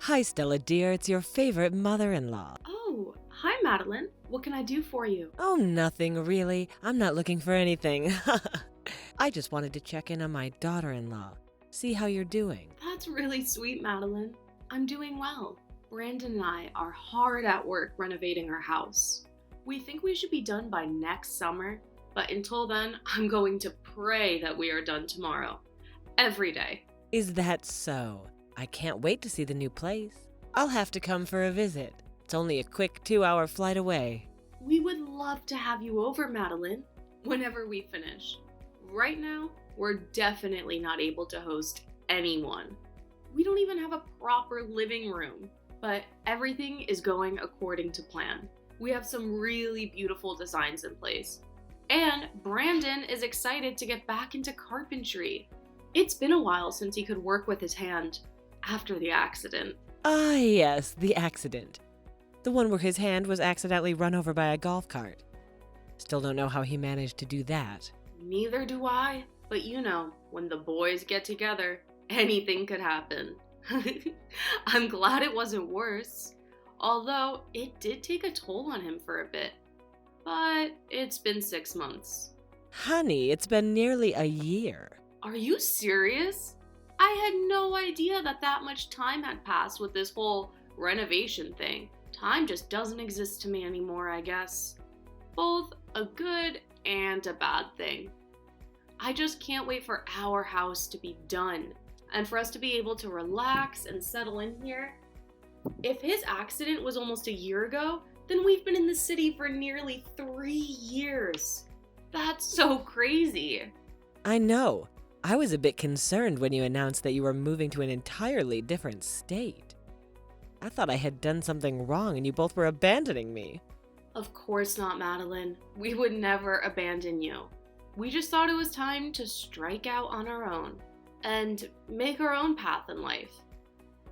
Hi, Stella dear, it's your favorite mother-in-law. Oh, hi Madeline. What can I do for you? Oh, nothing really. I'm not looking for anything. I just wanted to check in on my daughter-in-law, see how you're doing. That's really sweet, Madeline. I'm doing well. Brandon and I are hard at work renovating our house. We think we should be done by next summer, but until then, I'm going to pray that we are done tomorrow. Every day. Is that so? I can't wait to see the new place. I'll have to come for a visit. It's only a quick 2-hour flight away. We would love to have you over, Madeline, whenever we finish. Right now, we're definitely not able to host anyone. We don't even have a proper living room, but everything is going according to plan. We have some really beautiful designs in place. And Brandon is excited to get back into carpentry. It's been a while since he could work with his hand after the accident. Ah, yes, the accident. The one where his hand was accidentally run over by a golf cart. Still don't know how he managed to do that. Neither do I, but you know, when the boys get together, anything could happen. I'm glad it wasn't worse, although it did take a toll on him for a bit. But it's been 6 months. Honey, it's been nearly a year. Are you serious? I had no idea that much time had passed with this whole renovation thing. Time just doesn't exist to me anymore, I guess. Both a good and a bad thing. I just can't wait for our house to be done and for us to be able to relax and settle in here. If his accident was almost a year ago, then we've been in the city for nearly 3 years. That's so crazy. I know. I was a bit concerned when you announced that you were moving to an entirely different state. I thought I had done something wrong and you both were abandoning me. Of course not, Madeline. We would never abandon you. We just thought it was time to strike out on our own and make our own path in life.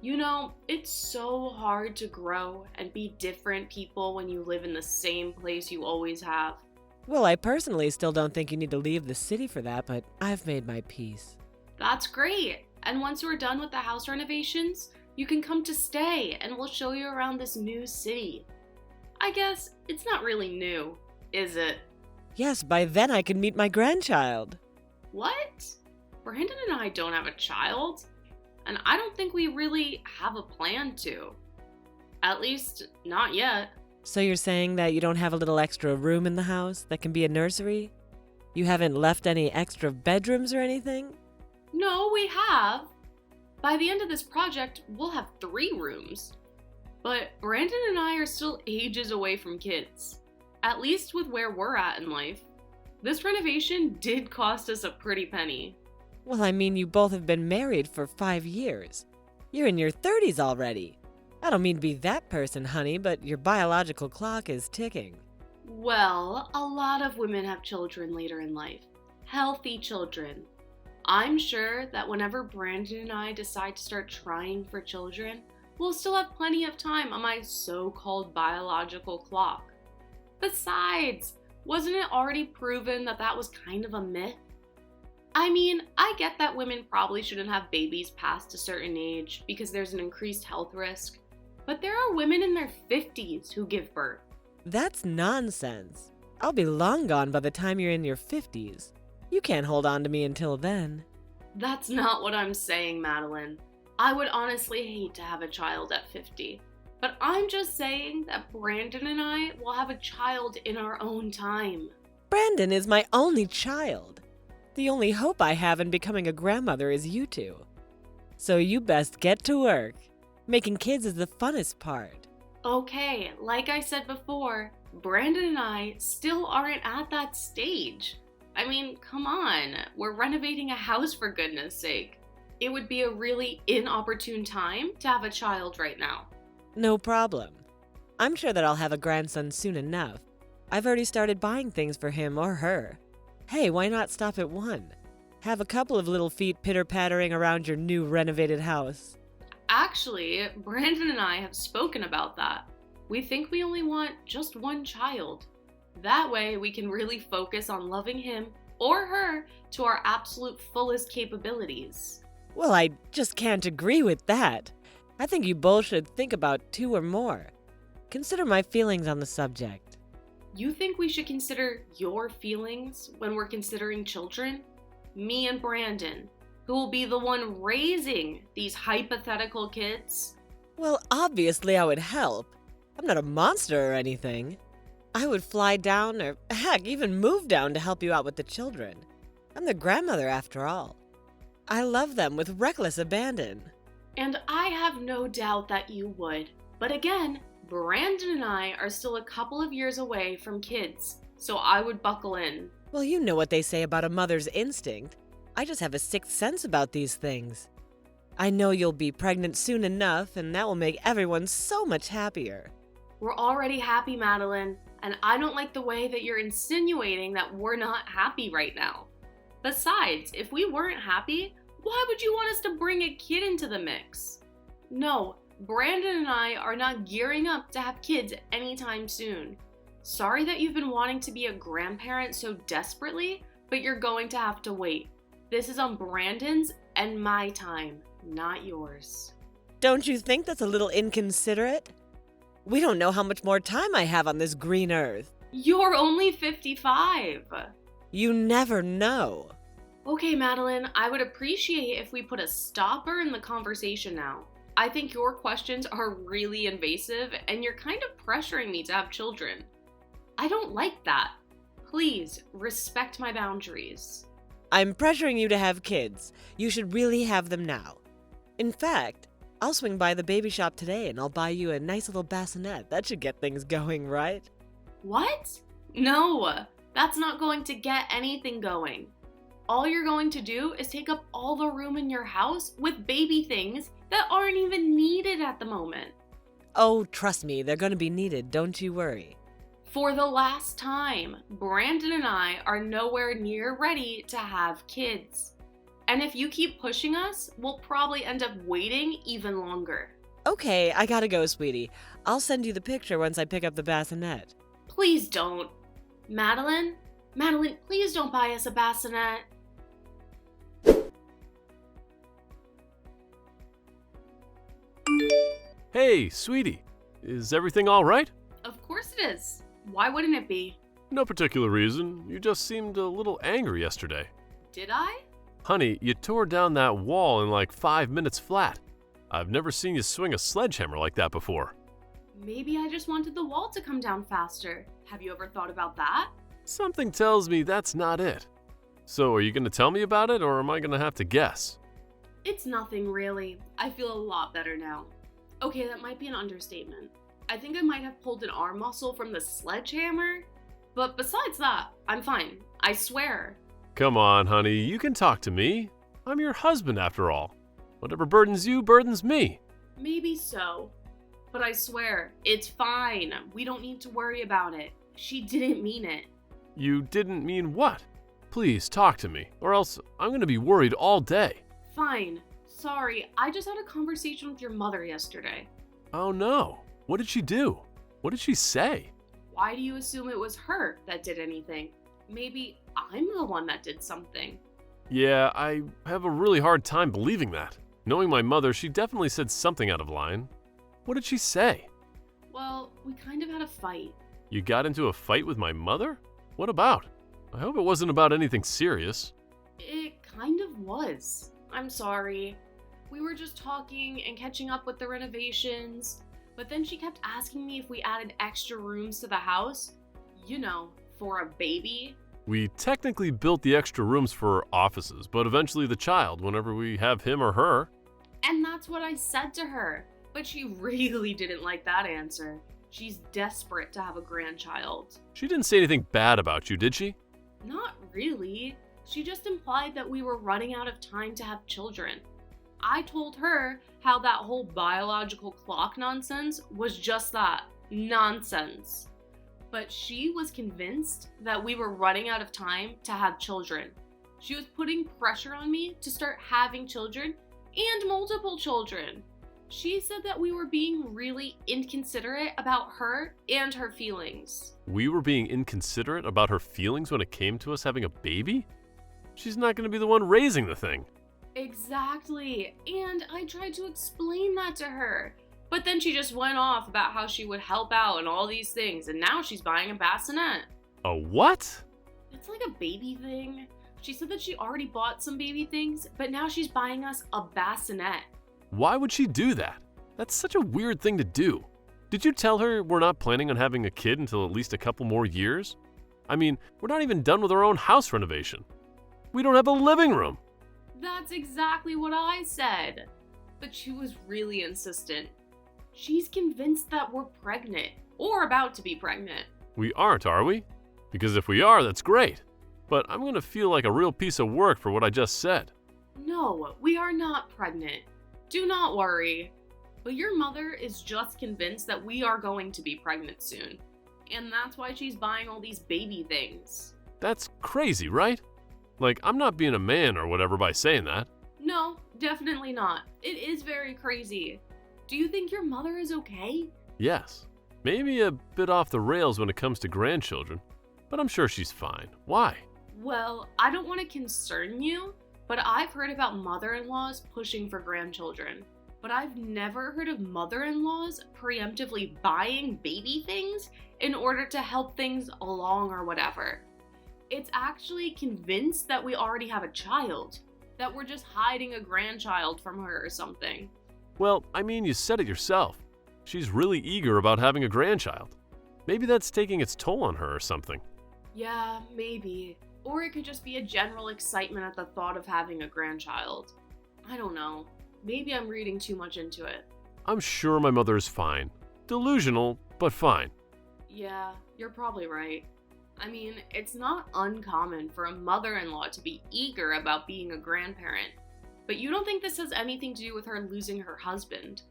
You know, it's so hard to grow and be different people when you live in the same place you always have. Well, I personally still don't think you need to leave the city for that, but I've made my peace. That's great. And once we're done with the house renovations, you can come to stay and we'll show you around this new city. I guess it's not really new, is it? Yes, by then I can meet my grandchild. What? Brandon and I don't have a child, and I don't think we really have a plan to. At least, not yet. So you're saying that you don't have a little extra room in the house that can be a nursery? You haven't left any extra bedrooms or anything? No, we have. By the end of this project, we'll have 3 rooms. But Brandon and I are still ages away from kids, at least with where we're at in life. This renovation did cost us a pretty penny. Well, I mean, you both have been married for 5 years. You're in your 30s already. I don't mean to be that person, honey, but your biological clock is ticking. Well, a lot of women have children later in life. Healthy children. I'm sure that whenever Brandon and I decide to start trying for children, we'll still have plenty of time on my so-called biological clock. Besides, wasn't it already proven that was kind of a myth? I mean, I get that women probably shouldn't have babies past a certain age because there's an increased health risk, but there are women in their 50s who give birth. That's nonsense. I'll be long gone by the time you're in your 50s. You can't hold on to me until then. That's not what I'm saying, Madeline. I would honestly hate to have a child at 50. But I'm just saying that Brandon and I will have a child in our own time. Brandon is my only child. The only hope I have in becoming a grandmother is you two. So you best get to work. Making kids is the funnest part. Okay, like I said before, Brandon and I still aren't at that stage. I mean, come on, we're renovating a house for goodness sake. It would be a really inopportune time to have a child right now. No problem. I'm sure that I'll have a grandson soon enough. I've already started buying things for him or her. Hey, why not stop at one? Have a couple of little feet pitter-pattering around your new renovated house. Actually, Brandon and I have spoken about that. We think we only want just one child. That way we can really focus on loving him or her to our absolute fullest capabilities. Well, I just can't agree with that. I think you both should think about 2 or more. Consider my feelings on the subject. You think we should consider your feelings when we're considering children? Me and Brandon, who will be the one raising these hypothetical kids? Well, obviously I would help. I'm not a monster or anything. I would fly down or, heck, even move down to help you out with the children. I'm their grandmother after all. I love them with reckless abandon. And I have no doubt that you would. But again, Brandon and I are still a couple of years away from kids, so I would buckle in. Well, you know what they say about a mother's instinct. I just have a sixth sense about these things. I know you'll be pregnant soon enough, and that will make everyone so much happier. We're already happy, Madeline, and I don't like the way that you're insinuating that we're not happy right now. Besides, if we weren't happy, why would you want us to bring a kid into the mix? No, Brandon and I are not gearing up to have kids anytime soon. Sorry that you've been wanting to be a grandparent so desperately, but you're going to have to wait. This is on Brandon's and my time, not yours. Don't you think that's a little inconsiderate? We don't know how much more time I have on this green earth. You're only 55. You never know. Okay, Madeline, I would appreciate if we put a stopper in the conversation now. I think your questions are really invasive and you're kind of pressuring me to have children. I don't like that. Please respect my boundaries. I'm pressuring you to have kids. You should really have them now. In fact, I'll swing by the baby shop today and I'll buy you a nice little bassinet. That should get things going, right? What? No, that's not going to get anything going. All you're going to do is take up all the room in your house with baby things that aren't even needed at the moment. Oh, trust me, they're going to be needed, don't you worry. For the last time, Brandon and I are nowhere near ready to have kids. And if you keep pushing us, we'll probably end up waiting even longer. Okay, I gotta go, sweetie. I'll send you the picture once I pick up the bassinet. Please don't. Madeline, please don't buy us a bassinet. Hey, sweetie. Is everything all right? Of course it is. Why wouldn't it be? No particular reason. You just seemed a little angry yesterday. Did I? Honey, you tore down that wall in like 5 minutes flat. I've never seen you swing a sledgehammer like that before. Maybe I just wanted the wall to come down faster. Have you ever thought about that? Something tells me that's not it. So are you going to tell me about it, or am I going to have to guess? It's nothing really. I feel a lot better now. Okay, that might be an understatement. I think I might have pulled an arm muscle from the sledgehammer. But besides that, I'm fine. I swear. Come on, honey, you can talk to me. I'm your husband after all. Whatever burdens you burdens me. Maybe so. But I swear, it's fine. We don't need to worry about it. She didn't mean it. You didn't mean what? Please talk to me, or else I'm going to be worried all day. Fine. Sorry, I just had a conversation with your mother yesterday. Oh no, what did she do? What did she say? Why do you assume it was her that did anything? Maybe I'm the one that did something. Yeah, I have a really hard time believing that. Knowing my mother, she definitely said something out of line. What did she say? Well, we kind of had a fight. You got into a fight with my mother? What about? I hope it wasn't about anything serious. It kind of was. I'm sorry. We were just talking and catching up with the renovations, but then she kept asking me if we added extra rooms to the house. You know, for a baby. We technically built the extra rooms for offices, but eventually the child, whenever we have him or her. And that's what I said to her, but she really didn't like that answer. She's desperate to have a grandchild. She didn't say anything bad about you, did she? Not really. She just implied that we were running out of time to have children. I told her how that whole biological clock nonsense was just that, nonsense. But she was convinced that we were running out of time to have children. She was putting pressure on me to start having children and multiple children. She said that we were being really inconsiderate about her and her feelings. We were being inconsiderate about her feelings when it came to us having a baby? She's not going to be the one raising the thing. Exactly. And I tried to explain that to her. But then she just went off about how she would help out and all these things, and now she's buying a bassinet. A what? It's like a baby thing. She said that she already bought some baby things, but now she's buying us a bassinet. Why would she do that? That's such a weird thing to do. Did you tell her we're not planning on having a kid until at least a couple more years? I mean, we're not even done with our own house renovation. We don't have a living room. That's exactly what I said. But she was really insistent. She's convinced that we're pregnant, or about to be pregnant. We aren't, are we? Because if we are, that's great. But I'm going to feel like a real piece of work for what I just said. No, we are not pregnant. Do not worry. But your mother is just convinced that we are going to be pregnant soon. And that's why she's buying all these baby things. That's crazy, right? Like, I'm not being a man or whatever by saying that. No, definitely not. It is very crazy. Do you think your mother is okay? Yes. Maybe a bit off the rails when it comes to grandchildren, but I'm sure she's fine. Why? Well, I don't want to concern you, but I've heard about mother-in-laws pushing for grandchildren. But I've never heard of mother-in-laws preemptively buying baby things in order to help things along or whatever. It's actually convinced that we already have a child, that we're just hiding a grandchild from her or something. Well, I mean, you said it yourself. She's really eager about having a grandchild. Maybe that's taking its toll on her or something. Yeah, maybe. Or it could just be a general excitement at the thought of having a grandchild. I don't know. Maybe I'm reading too much into it. I'm sure my mother is fine. Delusional, but fine. Yeah, you're probably right. I mean, it's not uncommon for a mother-in-law to be eager about being a grandparent. But you don't think this has anything to do with her losing her husband,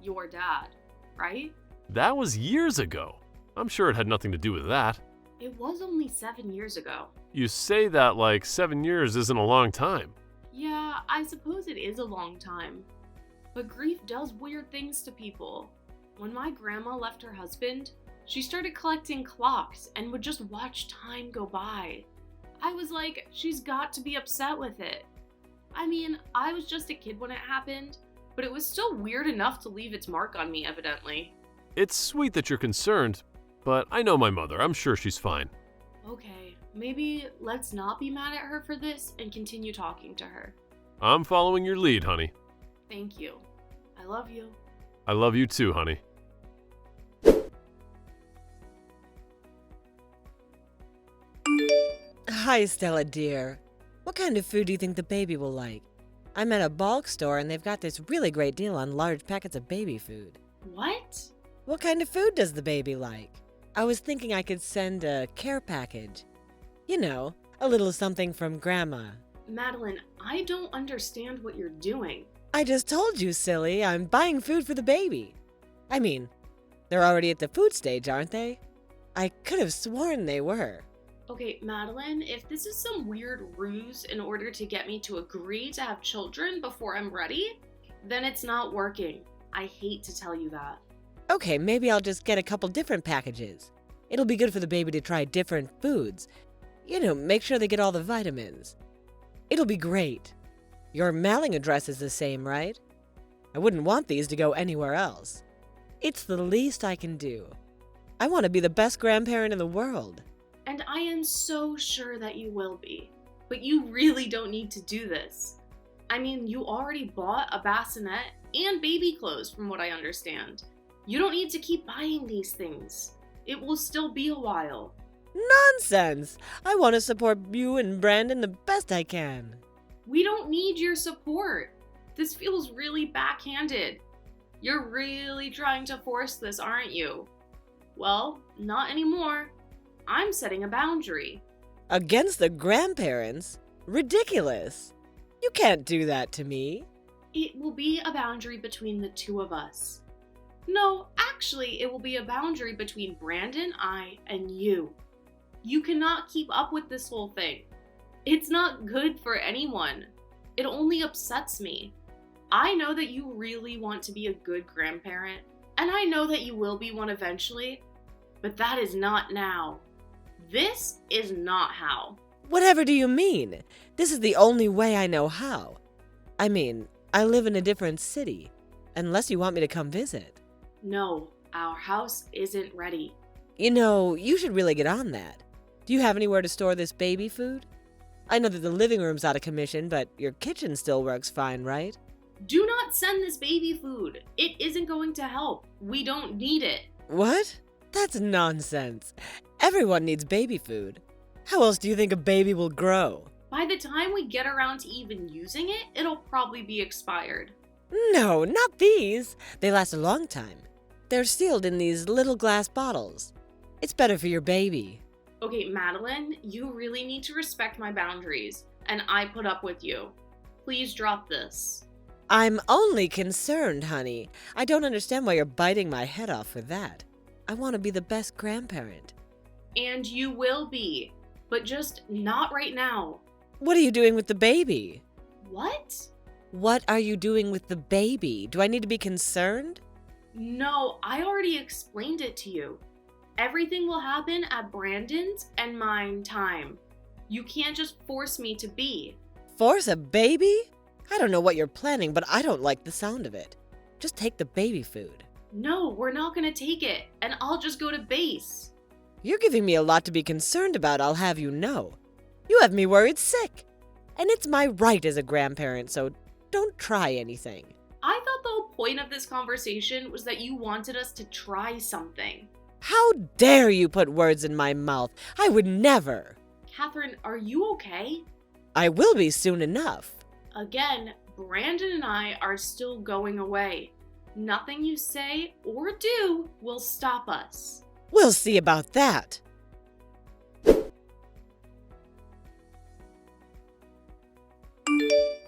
your dad, right? That was years ago. I'm sure it had nothing to do with that. It was only 7 years ago. You say that like 7 years isn't a long time. Yeah, I suppose it is a long time. But grief does weird things to people. When my grandma left her husband, she started collecting clocks and would just watch time go by. I was like, she's got to be upset with it. I mean, I was just a kid when it happened, but it was still weird enough to leave its mark on me, evidently. It's sweet that you're concerned, but I know my mother. I'm sure she's fine. Okay, maybe let's not be mad at her for this and continue talking to her. I'm following your lead, honey. Thank you. I love you. I love you too, honey. Hi, Stella dear. What kind of food do you think the baby will like? I'm at a bulk store and they've got this really great deal on large packets of baby food. What? What kind of food does the baby like? I was thinking I could send a care package. You know, a little something from Grandma. Madeline, I don't understand what you're doing. I just told you, silly, I'm buying food for the baby. I mean, they're already at the food stage, aren't they? I could have sworn they were. Okay, Madeline, if this is some weird ruse in order to get me to agree to have children before I'm ready, then it's not working. I hate to tell you that. Okay, maybe I'll just get a couple different packages. It'll be good for the baby to try different foods. You know, make sure they get all the vitamins. It'll be great. Your mailing address is the same, right? I wouldn't want these to go anywhere else. It's the least I can do. I want to be the best grandparent in the world. And I am so sure that you will be. But you really don't need to do this. I mean, you already bought a bassinet and baby clothes from what I understand. You don't need to keep buying these things. It will still be a while. Nonsense! I want to support you and Brandon the best I can. We don't need your support. This feels really backhanded. You're really trying to force this, aren't you? Well, not anymore. I'm setting a boundary. Against the grandparents? Ridiculous. You can't do that to me. It will be a boundary between the two of us. No, actually, it will be a boundary between Brandon, I, and you. You cannot keep up with this whole thing. It's not good for anyone. It only upsets me. I know that you really want to be a good grandparent, and I know that you will be one eventually, but that is not now. This is not how. Whatever do you mean? This is the only way I know how. I mean, I live in a different city, unless you want me to come visit. No, our house isn't ready. You know, you should really get on that. Do you have anywhere to store this baby food? I know that the living room's out of commission, but your kitchen still works fine, right? Do not send this baby food. It isn't going to help. We don't need it. What? That's nonsense. Everyone needs baby food. How else do you think a baby will grow? By the time we get around to even using it, it'll probably be expired. No, not these. They last a long time. They're sealed in these little glass bottles. It's better for your baby. Okay, Madeline, you really need to respect my boundaries, and I put up with you. Please drop this. I'm only concerned, honey. I don't understand why you're biting my head off for that. I want to be the best grandparent. And you will be, but just not right now. What are you doing with the baby? What? What are you doing with the baby? Do I need to be concerned? No, I already explained it to you. Everything will happen at Brandon's and mine time. You can't just force me to be. Force a baby? I don't know what you're planning, but I don't like the sound of it. Just take the baby food. No, we're not gonna take it, and I'll just go to base. You're giving me a lot to be concerned about, I'll have you know. You have me worried sick. And it's my right as a grandparent, so don't try anything. I thought the whole point of this conversation was that you wanted us to try something. How dare you put words in my mouth? I would never. Catherine, are you okay? I will be soon enough. Again, Brandon and I are still going away. Nothing you say or do will stop us. We'll see about that.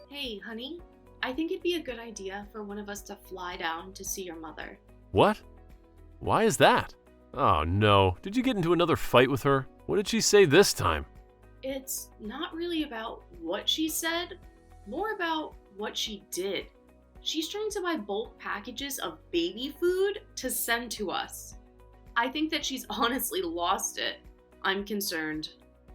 Hey, honey, I think it'd be a good idea for one of us to fly down to see your mother. What? Why is that? Oh no, did you get into another fight with her? What did she say this time? It's not really about what she said, more about what she did. She's trying to buy bulk packages of baby food to send to us. I think that she's honestly lost it. I'm concerned.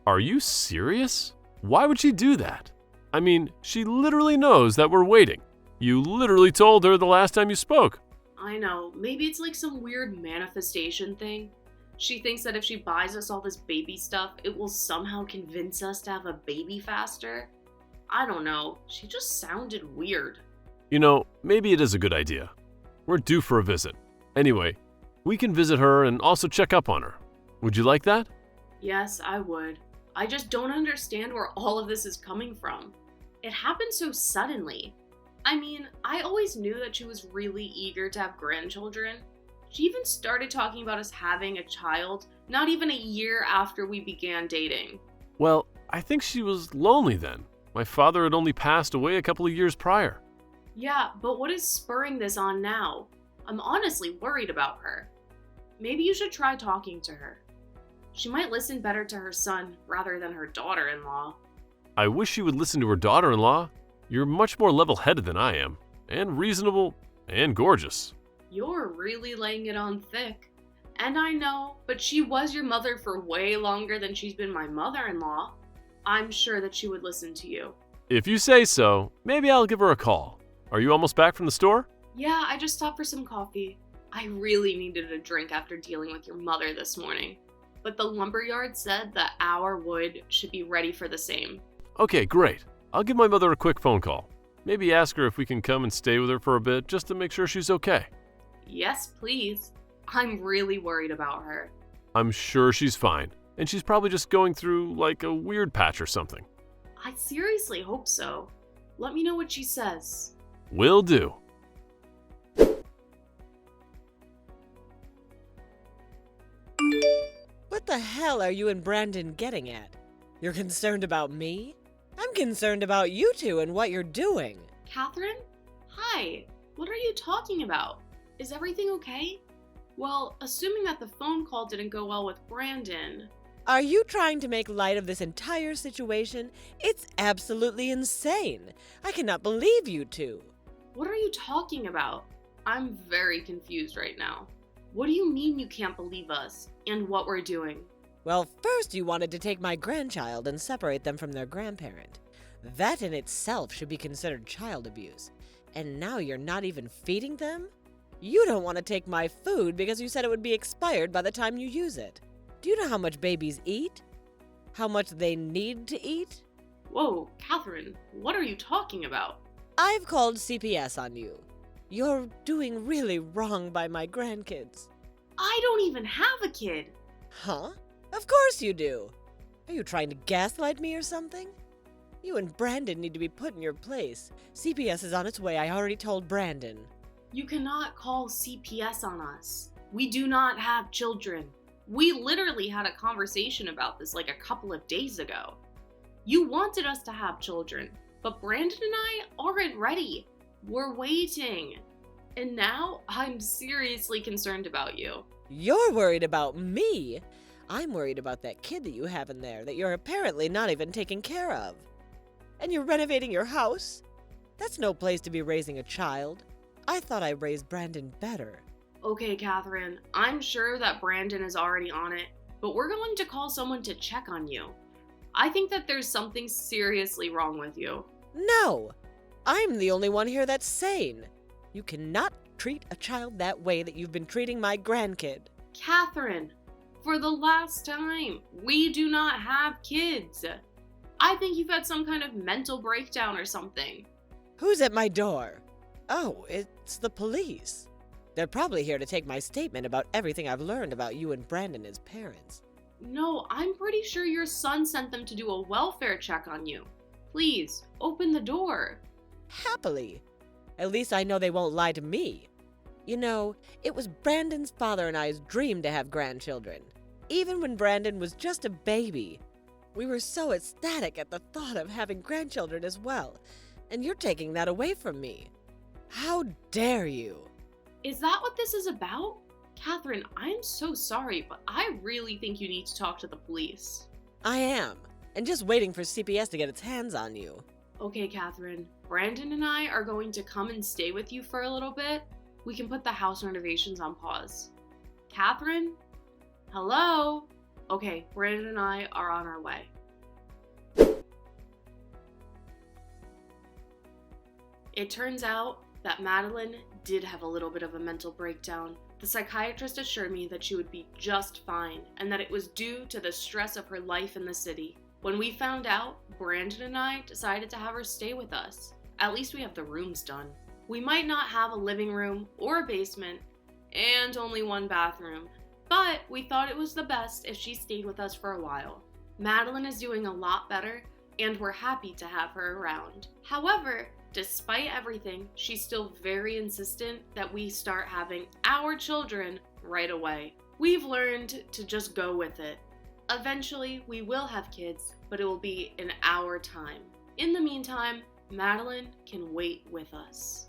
Are you serious? Why would she do that? I mean, she literally knows that we're waiting. You literally told her the last time you spoke. I know, maybe it's like some weird manifestation thing. She thinks that if she buys us all this baby stuff, it will somehow convince us to have a baby faster. I don't know, she just sounded weird. You know, maybe it is a good idea. We're due for a visit. Anyway, we can visit her and also check up on her. Would you like that? Yes, I would. I just don't understand where all of this is coming from. It happened so suddenly. I mean, I always knew that she was really eager to have grandchildren. She even started talking about us having a child not even a year after we began dating. Well, I think she was lonely then. My father had only passed away a couple of years prior. Yeah, but what is spurring this on now? I'm honestly worried about her. Maybe you should try talking to her. She might listen better to her son rather than her daughter-in-law. I wish she would listen to her daughter-in-law. You're much more level-headed than I am, and reasonable, and gorgeous. You're really laying it on thick. And I know, but she was your mother for way longer than she's been my mother-in-law. I'm sure that she would listen to you. If you say so, maybe I'll give her a call. Are you almost back from the store? Yeah, I just stopped for some coffee. I really needed a drink after dealing with your mother this morning. But the lumberyard said that our wood should be ready for the same. Okay, great. I'll give my mother a quick phone call. Maybe ask her if we can come and stay with her for a bit just to make sure she's okay. Yes, please. I'm really worried about her. I'm sure she's fine, and she's probably just going through like a weird patch or something. I seriously hope so. Let me know what she says. Will do. What the hell are you and Brandon getting at? You're concerned about me? I'm concerned about you two and what you're doing. Catherine? Hi. What are you talking about? Is everything okay? Well, assuming that the phone call didn't go well with Brandon. Are you trying to make light of this entire situation? It's absolutely insane. I cannot believe you two. What are you talking about? I'm very confused right now. What do you mean you can't believe us and what we're doing? Well, first you wanted to take my grandchild and separate them from their grandparent. That in itself should be considered child abuse. And now you're not even feeding them? You don't want to take my food because you said it would be expired by the time you use it. Do you know how much babies eat? How much they need to eat? Whoa, Catherine, what are you talking about? I've called CPS on you. You're doing really wrong by my grandkids. I don't even have a kid. Huh? Of course you do. Are you trying to gaslight me or something? You and Brandon need to be put in your place. CPS is on its way. I already told Brandon. You cannot call CPS on us. We do not have children. We literally had a conversation about this like a couple of days ago. You wanted us to have children, but Brandon and I aren't ready. We're waiting. And now I'm seriously concerned about you. You're worried about me? I'm worried about that kid that you have in there that you're apparently not even taking care of. And you're renovating your house? That's no place to be raising a child. I thought I raised Brandon better. Okay, Catherine, I'm sure that Brandon is already on it, but we're going to call someone to check on you. I think that there's something seriously wrong with you. No! I'm the only one here that's sane. You cannot treat a child that way that you've been treating my grandkid. Catherine, for the last time, we do not have kids. I think you've had some kind of mental breakdown or something. Who's at my door? Oh, it's the police. They're probably here to take my statement about everything I've learned about you and Brandon as parents. No, I'm pretty sure your son sent them to do a welfare check on you. Please, open the door. Happily. At least I know they won't lie to me. You know, it was Brandon's father and I's dream to have grandchildren. Even when Brandon was just a baby. We were so ecstatic at the thought of having grandchildren as well. And you're taking that away from me. How dare you? Is that what this is about? Catherine, I'm so sorry, but I really think you need to talk to the police. I am. And just waiting for CPS to get its hands on you. Okay, Catherine. Brandon and I are going to come and stay with you for a little bit. We can put the house renovations on pause. Catherine? Hello? Okay, Brandon and I are on our way. It turns out that Madeline did have a little bit of a mental breakdown. The psychiatrist assured me that she would be just fine and that it was due to the stress of her life in the city. When we found out, Brandon and I decided to have her stay with us. At least we have the rooms done. We might not have a living room or a basement and only one bathroom, but we thought it was the best if she stayed with us for a while. Madeline is doing a lot better and we're happy to have her around. However, despite everything, she's still very insistent that we start having our children right away. We've learned to just go with it. Eventually, we will have kids, but it will be in our time. In the meantime, Madeline can wait with us.